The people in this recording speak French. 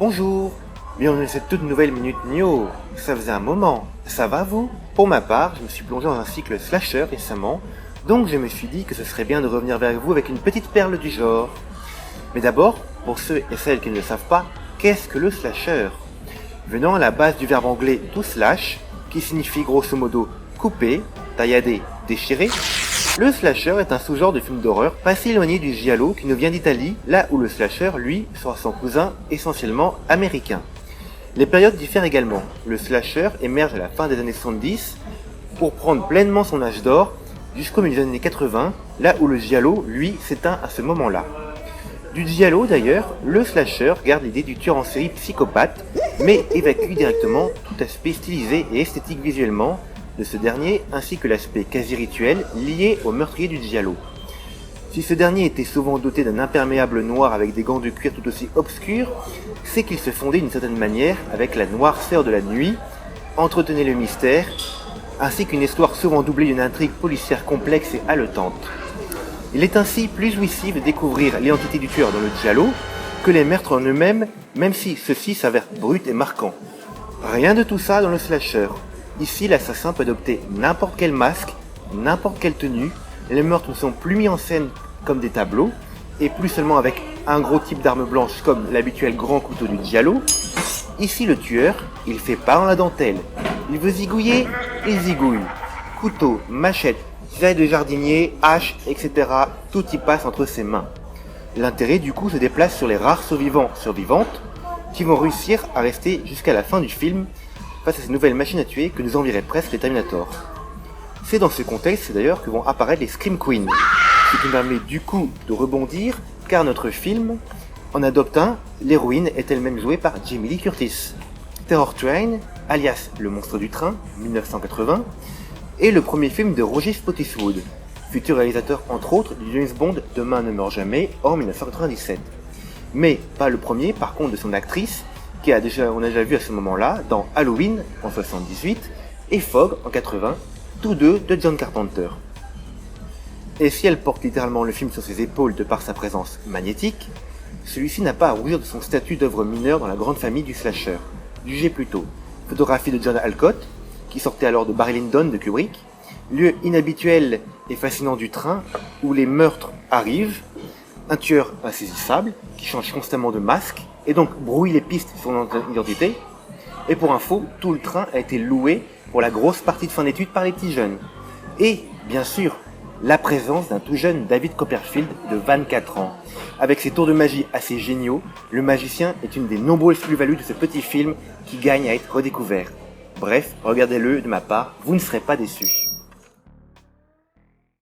Bonjour, bienvenue dans cette toute nouvelle Minute News. Ça faisait un moment, ça va vous? Pour ma part, je me suis plongé dans un cycle slasher récemment, donc je me suis dit que ce serait bien de revenir vers vous avec une petite perle du genre. Mais d'abord, pour ceux et celles qui ne le savent pas, qu'est-ce que le slasher? Venant à la base du verbe anglais to slash, qui signifie grosso modo couper, taillader, déchirer, le slasher est un sous-genre de film d'horreur pas si éloigné du giallo qui nous vient d'Italie, là où le slasher, lui, sera son cousin essentiellement américain. Les périodes diffèrent également. Le slasher émerge à la fin des années 70 pour prendre pleinement son âge d'or jusqu'au milieu des années 80, là où le giallo, lui, s'éteint à ce moment-là. Du giallo d'ailleurs, le slasher garde l'idée du tueur en série psychopathe, mais évacue directement tout aspect stylisé et esthétique visuellement de ce dernier, ainsi que l'aspect quasi rituel lié au meurtrier du giallo. Si ce dernier était souvent doté d'un imperméable noir avec des gants de cuir tout aussi obscurs, c'est qu'il se fondait d'une certaine manière avec la noirceur de la nuit, entretenait le mystère, ainsi qu'une histoire souvent doublée d'une intrigue policière complexe et haletante. Il est ainsi plus jouissif de découvrir l'identité du tueur dans le giallo que les meurtres en eux-mêmes, même si ceux-ci s'avèrent bruts et marquants. Rien de tout ça dans le slasher. Ici, l'assassin peut adopter n'importe quel masque, n'importe quelle tenue, les meurtres ne sont plus mis en scène comme des tableaux, et plus seulement avec un gros type d'arme blanche comme l'habituel grand couteau du giallo. Ici, le tueur, il fait pas dans la dentelle. Il veut zigouiller, il zigouille. Couteau, machette, cisaille de jardinier, hache, etc. Tout y passe entre ses mains. L'intérêt du coup se déplace sur les rares survivantes qui vont réussir à rester jusqu'à la fin du film face à ces nouvelles machines à tuer que nous enverraient presque les Terminator. C'est dans ce contexte d'ailleurs que vont apparaître les Scream Queens, ce qui nous permet du coup de rebondir car notre film en adopte un, l'héroïne est elle-même jouée par Jamie Lee Curtis. Terror Train, alias Le Monstre du Train, 1980, est le premier film de Roger Spottiswoode, futur réalisateur entre autres du James Bond Demain ne meurt jamais en 1997. Mais pas le premier par contre de son actrice, on a déjà vu à ce moment-là dans Halloween en 78 et Fog en 80, tous deux de John Carpenter. Et si elle porte littéralement le film sur ses épaules de par sa présence magnétique, celui-ci n'a pas à rougir de son statut d'œuvre mineure dans la grande famille du slasher. Jugez plutôt photographie de John Alcott, qui sortait alors de Barry Lyndon de Kubrick, lieu inhabituel et fascinant du train où les meurtres arrivent, un tueur insaisissable qui change constamment de masque et donc brouille les pistes sur son identité. Et pour info, tout le train a été loué pour la grosse partie de fin d'études par les petits jeunes. Et, bien sûr, la présence d'un tout jeune David Copperfield de 24 ans. Avec ses tours de magie assez géniaux, le magicien est une des nombreuses plus-values de ce petit film qui gagne à être redécouvert. Bref, regardez-le de ma part, vous ne serez pas déçus.